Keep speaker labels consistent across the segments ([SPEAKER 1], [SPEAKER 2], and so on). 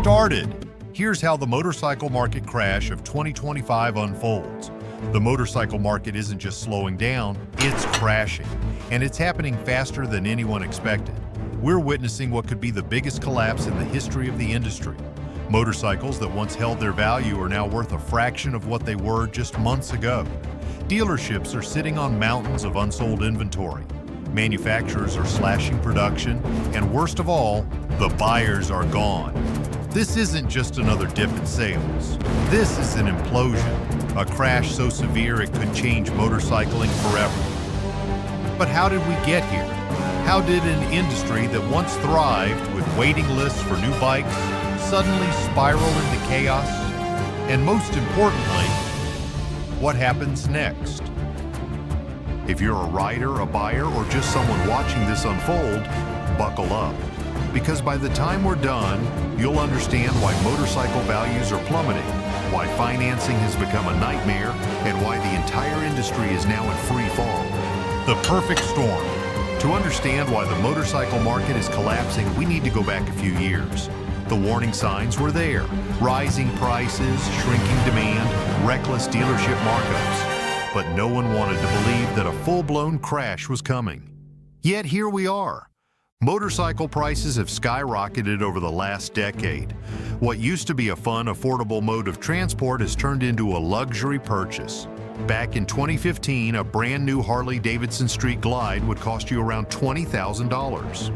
[SPEAKER 1] started. Here's how the motorcycle market crash of 2025 unfolds. The motorcycle market isn't just slowing down, it's crashing. And it's happening faster than anyone expected. We're witnessing what could be the biggest collapse in the history of the industry. Motorcycles that once held their value are now worth a fraction of what they were just months ago. Dealerships are sitting on mountains of unsold inventory. Manufacturers are slashing production, and worst of all, the buyers are gone. This isn't just another dip in sales. This is an implosion, a crash so severe it could change motorcycling forever. But how did we get here? How did an industry that once thrived with waiting lists for new bikes suddenly spiral into chaos? And most importantly, what happens next? If you're a rider, a buyer, or just someone watching this unfold, buckle up. Because by the time we're done, you'll understand why motorcycle values are plummeting, why financing has become a nightmare, and why the entire industry is now in free fall. The perfect storm. To understand why the motorcycle market is collapsing, we need to go back a few years. The warning signs were there: rising prices, shrinking demand, reckless dealership markups. But no one wanted to believe that a full-blown crash was coming. Yet here we are. Motorcycle prices have skyrocketed over the last decade. What used to be a fun, affordable mode of transport has turned into a luxury purchase. Back in 2015, a brand new Harley Davidson Street Glide would cost you around $20,000.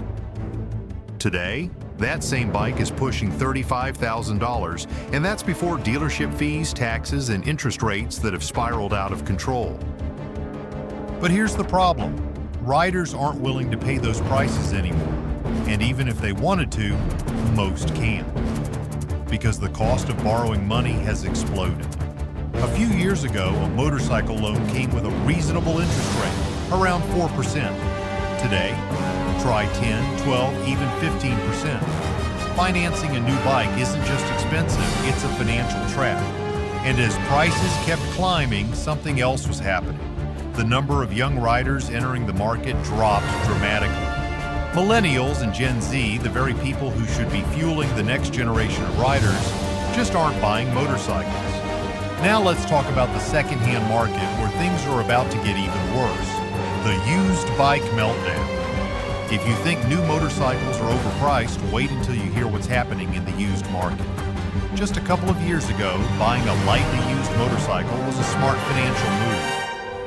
[SPEAKER 1] Today, that same bike is pushing $35,000, and that's before dealership fees, taxes, and interest rates that have spiraled out of control. But here's the problem. Riders aren't willing to pay those prices anymore. And even if they wanted to, most can't. Because the cost of borrowing money has exploded. A few years ago, a motorcycle loan came with a reasonable interest rate, around 4%. Today, try 10, 12, even 15%. Financing a new bike isn't just expensive, it's a financial trap. And as prices kept climbing, something else was happening. The number of young riders entering the market dropped dramatically. Millennials and Gen Z, the very people who should be fueling the next generation of riders, just aren't buying motorcycles. Now let's talk about the second-hand market, where things are about to get even worse. The used bike meltdown. If you think new motorcycles are overpriced, wait until you hear what's happening in the used market. Just a couple of years ago, buying a lightly used motorcycle was a smart financial move.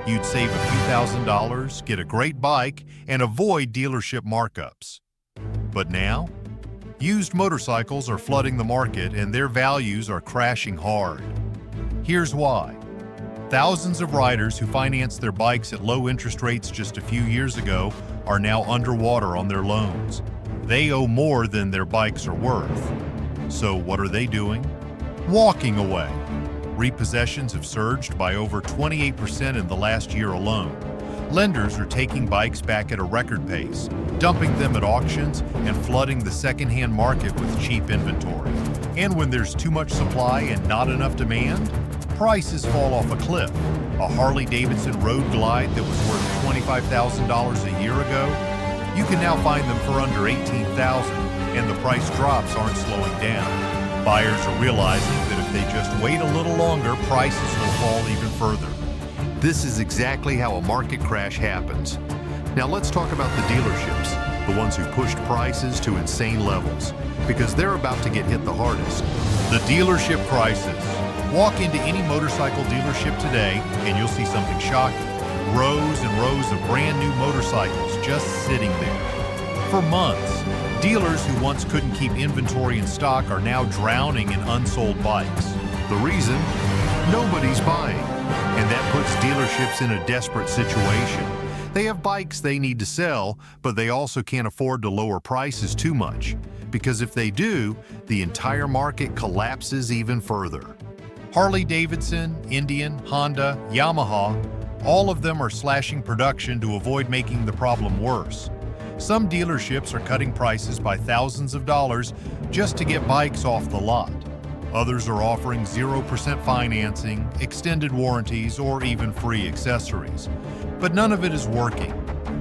[SPEAKER 1] You'd save a few $1,000s, get a great bike, and avoid dealership markups. But now, used motorcycles are flooding the market and their values are crashing hard. Here's why. Thousands of riders who financed their bikes at low interest rates just a few years ago are now underwater on their loans. They owe more than their bikes are worth. So what are they doing? Walking away. Repossessions have surged by over 28% in the last year alone. Lenders are taking bikes back at a record pace, dumping them at auctions and flooding the second-hand market with cheap inventory. And when there's too much supply and not enough demand, prices fall off a cliff. A Harley Davidson Road Glide that was worth $25,000 a year ago, you can now find them for under $18,000, and the price drops aren't slowing down. Buyers are realizing that if they just wait a little longer, prices will fall even further. This is exactly how a market crash happens. Now let's talk about the dealerships, the ones who pushed prices to insane levels, because they're about to get hit the hardest. The dealership crisis. Walk into any motorcycle dealership today and you'll see something shocking. Rows and rows of brand new motorcycles just sitting there. For months, dealers who once couldn't keep inventory in stock are now drowning in unsold bikes. The reason? Nobody's buying. And that puts dealerships in a desperate situation. They have bikes they need to sell, but they also can't afford to lower prices too much. Because if they do, the entire market collapses even further. Harley Davidson, Indian, Honda, Yamaha, all of them are slashing production to avoid making the problem worse. Some dealerships are cutting prices by thousands of dollars just to get bikes off the lot. Others are offering 0% financing, extended warranties, or even free accessories. But none of it is working.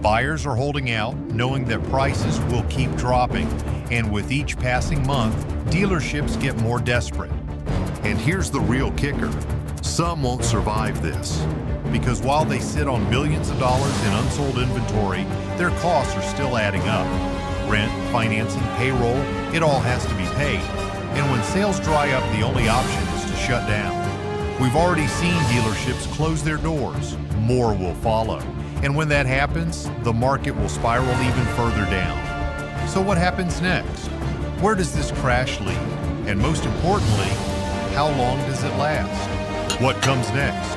[SPEAKER 1] Buyers are holding out, knowing that prices will keep dropping, and with each passing month, dealerships get more desperate.
[SPEAKER 2] And here's the real kicker. Some won't survive this.
[SPEAKER 1] Because while they sit on millions of dollars in unsold inventory, their costs are still adding up. Rent, financing, payroll, it all has to be paid. And when sales dry up, the only option is to shut down. We've already seen dealerships close their doors. More will follow. And when that happens, the market will spiral even further down. So what happens next? Where does this crash lead? And most importantly, how long does it last? What comes next?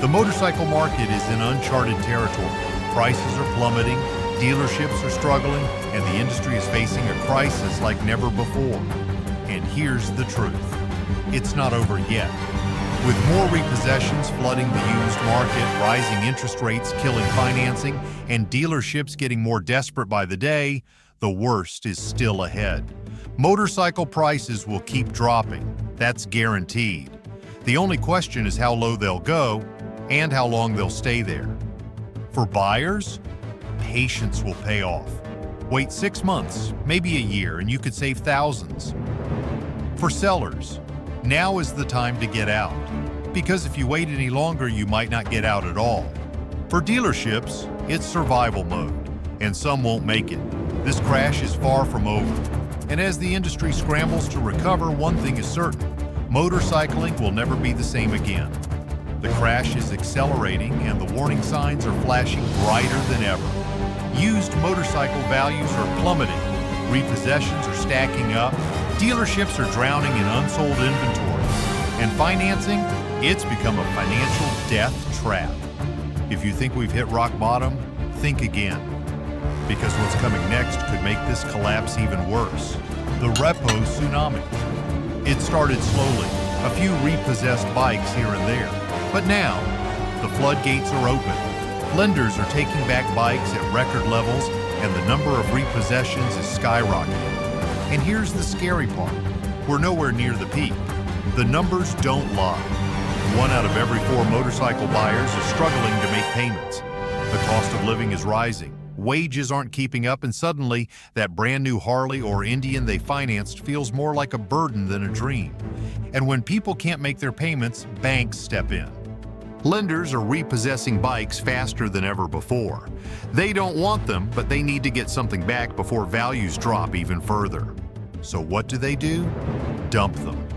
[SPEAKER 1] The motorcycle market is in uncharted territory. Prices are plummeting, dealerships are struggling, and the industry is facing a crisis like never before. And here's the truth. It's not over yet. With more repossessions flooding the used market, rising interest rates killing financing, and dealerships getting more desperate by the day, the worst is still ahead. Motorcycle prices will keep dropping. That's guaranteed. The only question is how low they'll go and how long they'll stay there. For buyers, patience will pay off. Wait 6 months, maybe a year, and you could save thousands. For sellers, now is the time to get out, because if you wait any longer, you might not get out at all. For dealerships, it's survival mode, and some won't make it. This crash is far from over. And as the industry scrambles to recover, one thing is certain: motorcycling will never be the same again. The crash is accelerating and the warning signs are flashing brighter than ever. Used motorcycle values are plummeting, repossessions are stacking up, dealerships are drowning in unsold inventory, and financing, it's become a financial death trap. If you think we've hit rock bottom, think again. Because what's coming next could make this collapse even worse. The repo tsunami. It started slowly, a few repossessed bikes here and there. But now, the floodgates are open. Lenders are taking back bikes at record levels, and the number of repossessions is skyrocketing. And here's the scary part. We're nowhere near the peak. The numbers don't lie. 1 out of every 4 motorcycle buyers is struggling to make payments. The cost of living is rising. Wages aren't keeping up, and suddenly, that brand new Harley or Indian they financed feels more like a burden than a dream. And when people can't make their payments, banks step in. Lenders are repossessing bikes faster than ever before. They don't want them, but they need to get something back before values drop even further. So what do? Dump them.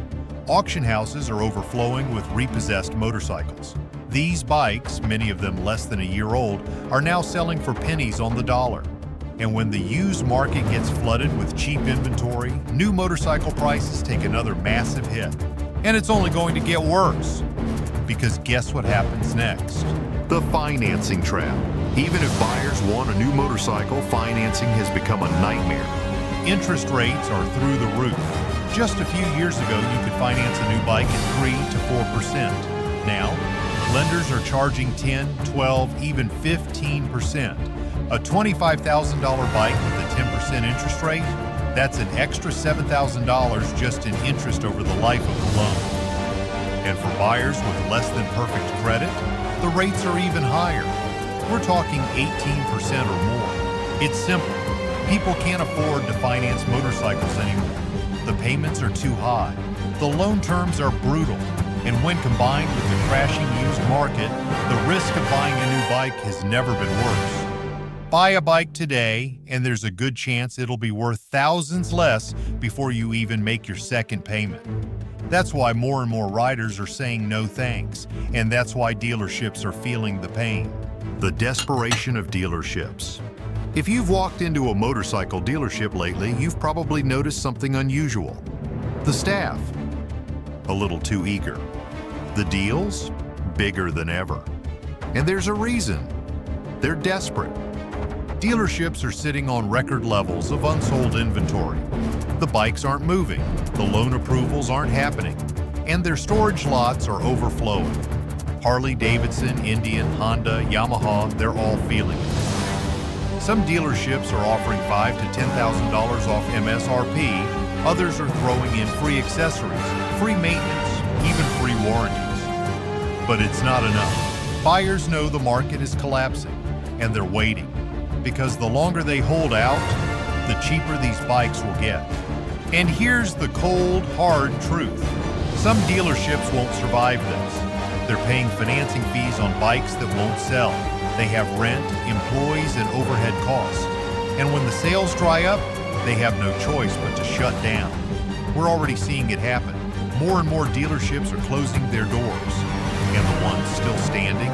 [SPEAKER 1] Auction houses are overflowing with repossessed motorcycles. These bikes, many of them less than a year old, are now selling for pennies on the dollar. And when the used market gets flooded with cheap inventory, new motorcycle prices take another massive hit. And it's only going to get worse. Because guess what happens next?
[SPEAKER 2] The financing trap. Even if buyers want a new motorcycle, financing has become a nightmare.
[SPEAKER 1] Interest rates are through the roof. Just a few years ago, you could finance a new bike at 3 to 4%. Now, lenders are charging 10, 12, even 15%. A $25,000 bike with a 10% interest rate, that's an extra $7,000 just in interest over the life of the loan. And for buyers with less than perfect credit, the rates are even higher. We're talking 18% or more. It's simple. People can't afford to finance motorcycles anymore. The payments are too high. The loan terms are brutal. And when combined with the crashing used market, the risk of buying a new bike has never been worse. Buy a bike today, and there's a good chance it'll be worth thousands less before you even make your second payment. That's why more and more riders are saying no thanks, and that's why dealerships are feeling the pain.
[SPEAKER 2] The desperation of dealerships. If you've walked into a motorcycle dealership lately, you've probably noticed something unusual. The staff, a little too eager. The deals, bigger than ever. And there's a reason. They're desperate. Dealerships are sitting on record levels of unsold inventory. The bikes aren't moving, the loan approvals aren't happening, and their storage lots are overflowing. Harley Davidson, Indian, Honda, Yamaha, they're all feeling it. Some dealerships are offering $5,000 to $10,000 off MSRP, others are throwing in free accessories, free maintenance, even free warranties. But it's not enough. Buyers know the market is collapsing, and they're waiting. Because the longer they hold out, the cheaper these bikes will get.
[SPEAKER 1] And here's the cold, hard truth. Some dealerships won't survive this. They're paying financing fees on bikes that won't sell. They have rent, employees, and overhead costs. And when the sales dry up, they have no choice but to shut down. We're already seeing it happen. More and more dealerships are closing their doors. And the ones still standing,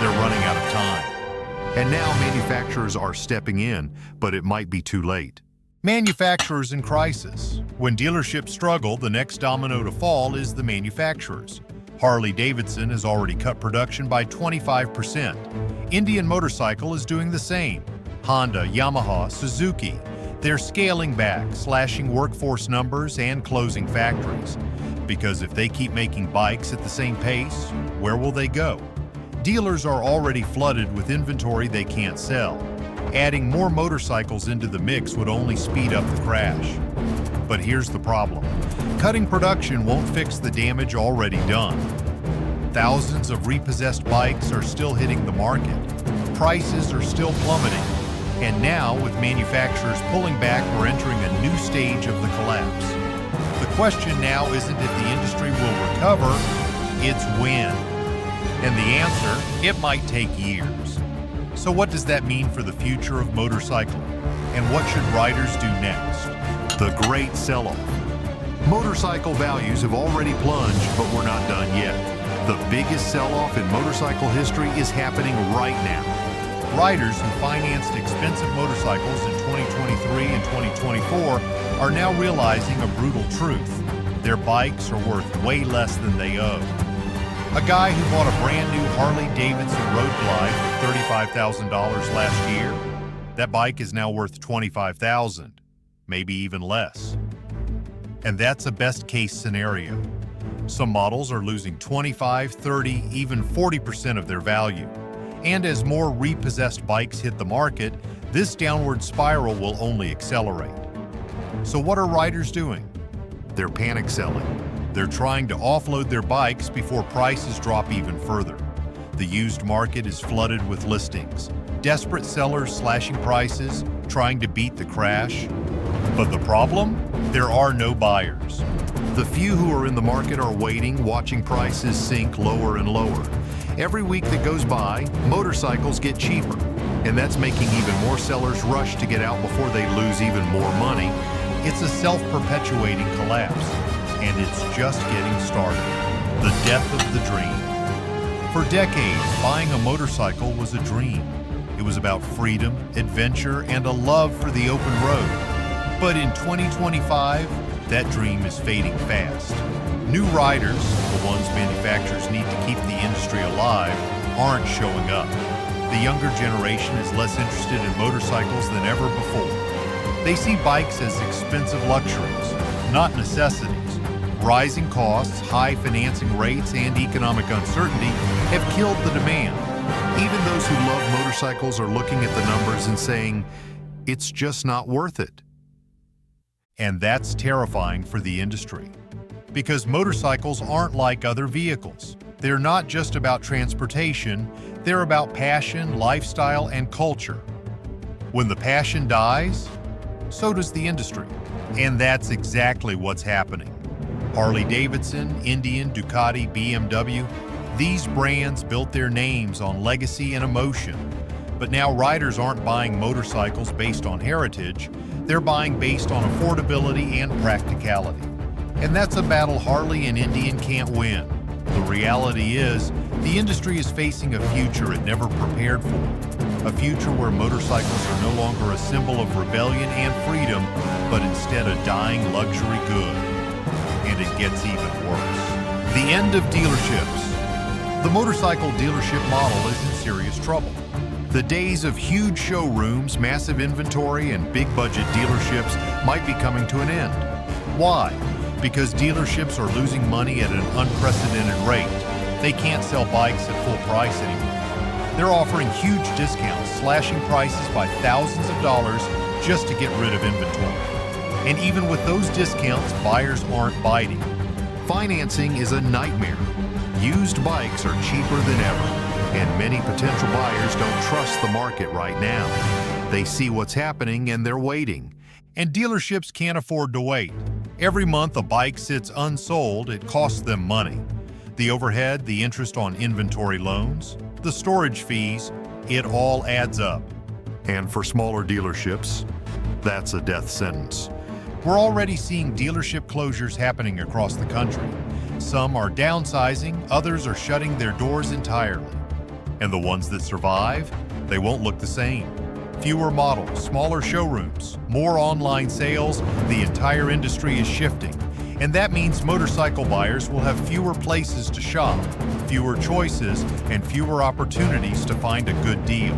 [SPEAKER 1] they're running out of time.
[SPEAKER 2] And now manufacturers are stepping in, but it might be too late.
[SPEAKER 1] Manufacturers in crisis. When dealerships struggle, the next domino to fall is the manufacturers. Harley Davidson has already cut production by 25%. Indian Motorcycle is doing the same. Honda, Yamaha, Suzuki. They're scaling back, slashing workforce numbers, and closing factories. Because if they keep making bikes at the same pace, where will they go? Dealers are already flooded with inventory they can't sell. Adding more motorcycles into the mix would only speed up the crash. But here's the problem. Cutting production won't fix the damage already done. Thousands of repossessed bikes are still hitting the market. Prices are still plummeting. And now, with manufacturers pulling back, we're entering a new stage of the collapse. The question now isn't if the industry will recover, it's when. And the answer, it might take years. So what does that mean for the future of motorcycling? And what should riders do next?
[SPEAKER 2] The great sell-off. Motorcycle values have already plunged, but we're not done yet. The biggest sell-off in motorcycle history is happening right now.
[SPEAKER 1] Riders who financed expensive motorcycles in 2023 and 2024 are now realizing a brutal truth. Their bikes are worth way less than they owe. A guy who bought a brand new Harley Davidson Road Glide for $35,000 last year, that bike is now worth $25,000, maybe even less. And that's a best case scenario. Some models are losing 25, 30, even 40% of their value. And as more repossessed bikes hit the market, this downward spiral will only accelerate. So what are riders doing?
[SPEAKER 2] They're panic selling.
[SPEAKER 1] They're trying to offload their bikes before prices drop even further. The used market is flooded with listings. Desperate sellers slashing prices, trying to beat the crash. But the problem? There are no buyers.
[SPEAKER 2] The few who are in the market are waiting, watching prices sink lower and lower. Every week that goes by, motorcycles get cheaper, and that's making even more sellers rush to get out before they lose even more money.
[SPEAKER 1] It's a self-perpetuating collapse, and it's just getting started. The death of the dream. For decades, buying a motorcycle was a dream. It was about freedom, adventure, and a love for the open road. But in 2025, that dream is fading fast. New riders, the ones manufacturers need to keep the industry alive, aren't showing up. The younger generation is less interested in motorcycles than ever before. They see bikes as expensive luxuries, not necessities. Rising costs, high financing rates, and economic uncertainty have killed the demand.
[SPEAKER 2] Even those who love motorcycles are looking at the numbers and saying, it's just not worth it.
[SPEAKER 1] And that's terrifying for the industry. Because motorcycles aren't like other vehicles. They're not just about transportation, they're about passion, lifestyle, and culture. When the passion dies, so does the industry. And that's exactly what's happening. Harley Davidson, Indian, Ducati, BMW, these brands built their names on legacy and emotion. But now riders aren't buying motorcycles based on heritage, they're buying based on affordability and practicality. And that's a battle Harley and Indian can't win. The reality is, the industry is facing a future it never prepared for. A future where motorcycles are no longer a symbol of rebellion and freedom, but instead a dying luxury good. And it gets even worse. The end of dealerships. The motorcycle dealership model is in serious trouble. The days of huge showrooms, massive inventory, and big-budget dealerships might be coming to an end. Why? Because dealerships are losing money at an unprecedented rate. They can't sell bikes at full price anymore. They're offering huge discounts, slashing prices by thousands of dollars just to get rid of inventory. And even with those discounts, buyers aren't biting.
[SPEAKER 2] Financing is a nightmare. Used bikes are cheaper than ever, and many potential buyers don't trust the market right now. They see what's happening and they're waiting.
[SPEAKER 1] And dealerships can't afford to wait. Every month a bike sits unsold, it costs them money. The overhead, the interest on inventory loans, the storage fees, it all adds up.
[SPEAKER 2] And for smaller dealerships, that's a death sentence.
[SPEAKER 1] We're already seeing dealership closures happening across the country. Some are downsizing, others are shutting their doors entirely. And the ones that survive, they won't look the same. Fewer models, smaller showrooms, more online sales, the entire industry is shifting. And that means motorcycle buyers will have fewer places to shop, fewer choices, and fewer opportunities to find a good deal.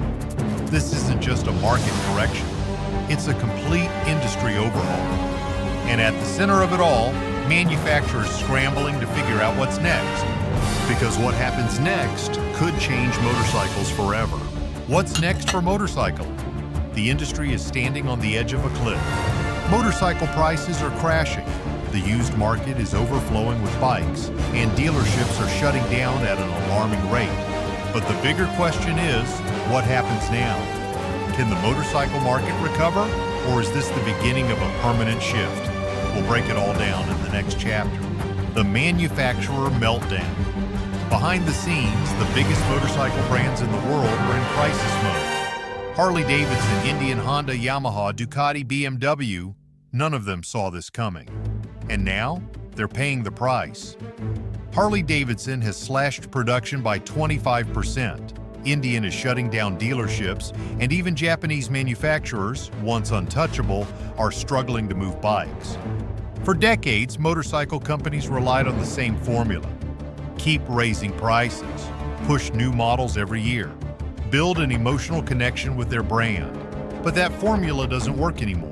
[SPEAKER 1] This isn't just a market correction, it's a complete industry overhaul. And at the center of it all, manufacturers scrambling to figure out what's next.
[SPEAKER 2] Because what happens next could change motorcycles forever.
[SPEAKER 1] What's next for motorcycling? The industry is standing on the edge of a cliff. Motorcycle prices are crashing. The used market is overflowing with bikes, and dealerships are shutting down at an alarming rate. But the bigger question is, what happens now? Can the motorcycle market recover, or is this the beginning of a permanent shift? We'll break it all down in the next chapter. The manufacturer meltdown. Behind the scenes, the biggest motorcycle brands in the world were in crisis mode. Harley Davidson, Indian, Honda, Yamaha, Ducati, BMW, none of them saw this coming. And now, they're paying the price. Harley Davidson has slashed production by 25%. Indian is shutting down dealerships, and even Japanese manufacturers, once untouchable, are struggling to move bikes. For decades, motorcycle companies relied on the same formula. Keep raising prices, push new models every year, build an emotional connection with their brand. But that formula doesn't work anymore.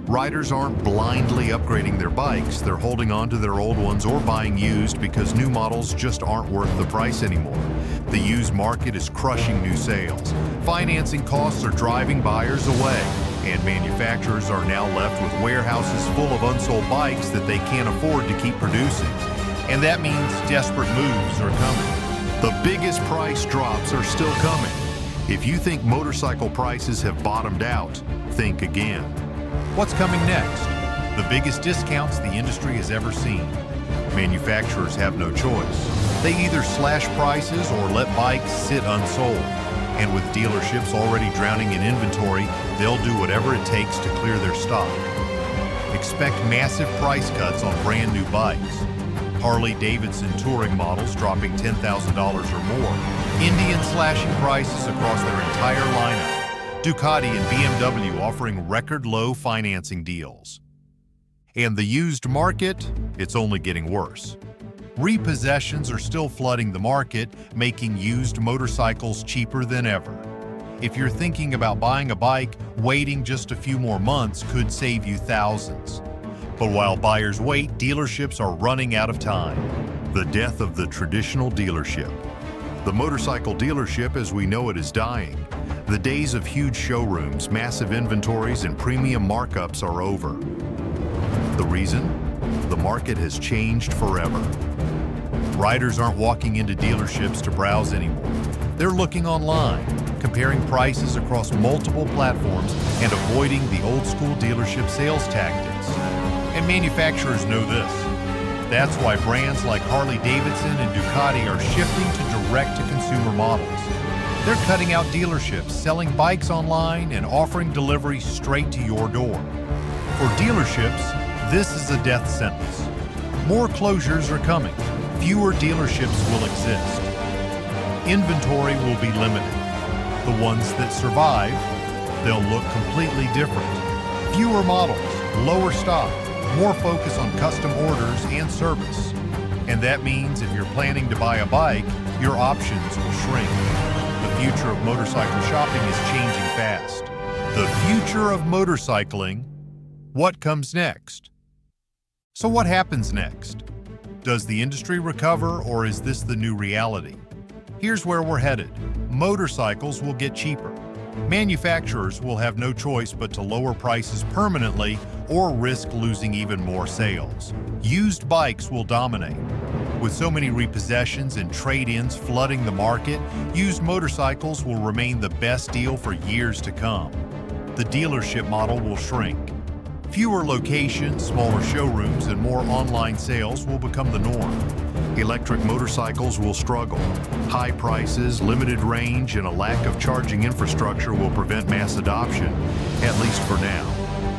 [SPEAKER 2] Riders aren't blindly upgrading their bikes, they're holding on to their old ones or buying used because new models just aren't worth the price anymore. The used market is crushing new sales. Financing costs are driving buyers away, and manufacturers are now left with warehouses full of unsold bikes that they can't afford to keep producing. And that means desperate moves are coming. The biggest price drops are still coming. If you think motorcycle prices have bottomed out, think again.
[SPEAKER 1] What's coming next? The biggest discounts the industry has ever seen. Manufacturers have no choice. They either slash prices or let bikes sit unsold. And with dealerships already drowning in inventory, they'll do whatever it takes to clear their stock. Expect massive price cuts on brand new bikes. Harley Davidson touring models dropping $10,000 or more. Indian slashing prices across their entire lineup. Ducati and BMW offering record low financing deals. And the used market, it's only getting worse. Repossessions are still flooding the market, making used motorcycles cheaper than ever. If you're thinking about buying a bike, waiting just a few more months could save you thousands. But while buyers wait, dealerships are running out of time.
[SPEAKER 2] The death of the traditional dealership. The motorcycle dealership as we know it is dying. The days of huge showrooms, massive inventories, and premium markups are over. The reason? The market has changed forever. Riders aren't walking into dealerships to browse anymore. They're looking online, comparing prices across multiple platforms and avoiding the old-school dealership sales tactics. And manufacturers know this. That's why brands like Harley Davidson and Ducati are shifting to direct-to-consumer models. They're cutting out dealerships, selling bikes online, and offering delivery straight to your door. For dealerships, this is a death sentence. More closures are coming. Fewer dealerships will exist. Inventory will be limited. The ones that survive, they'll look completely different. Fewer models, lower stock, more focus on custom orders and service. And that means if you're planning to buy a bike, your options will shrink. The future of motorcycle shopping is changing fast. The future of motorcycling, what comes next? So what happens next? Does the industry recover, or is this the new reality? Here's where we're headed. Motorcycles will get cheaper. Manufacturers will have no choice but to lower prices permanently or risk losing even more sales. Used bikes will dominate. With so many repossessions and trade-ins flooding the market, used motorcycles will remain the best deal for years to come. The dealership model will shrink.
[SPEAKER 1] Fewer locations, smaller showrooms, and more online sales will become the norm.
[SPEAKER 2] Electric motorcycles will struggle. High prices, limited range, and a lack of charging infrastructure will prevent mass adoption, at least for now.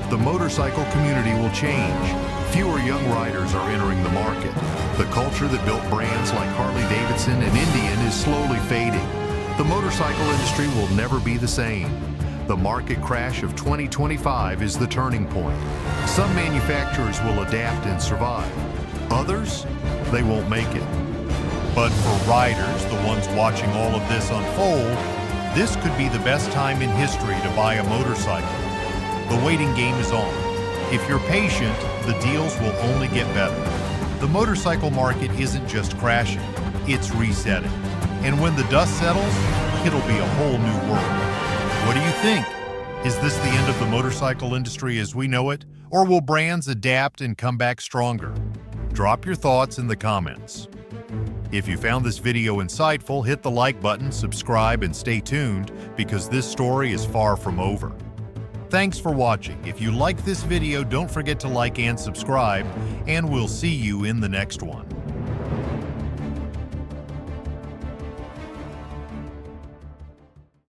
[SPEAKER 2] The motorcycle community will change. Fewer young riders are entering the market. The culture that built brands like Harley Davidson and Indian is slowly fading. The motorcycle industry will never be the same. The market crash of 2025 is the turning point. Some manufacturers will adapt and survive. Others, they won't make it.
[SPEAKER 1] But for riders, the ones watching all of this unfold, this could be the best time in history to buy a motorcycle. The waiting game is on. If you're patient, the deals will only get better. The motorcycle market isn't just crashing, it's resetting. And when the dust settles, it'll be a whole new world. What do you think? Is this the end of the motorcycle industry as we know it, or will brands adapt and come back stronger? Drop your thoughts in the comments. If you found this video insightful, hit the like button, subscribe, and stay tuned because this story is far from over. Thanks for watching. If you like this video, don't forget to like and subscribe, and we'll see you in the next one.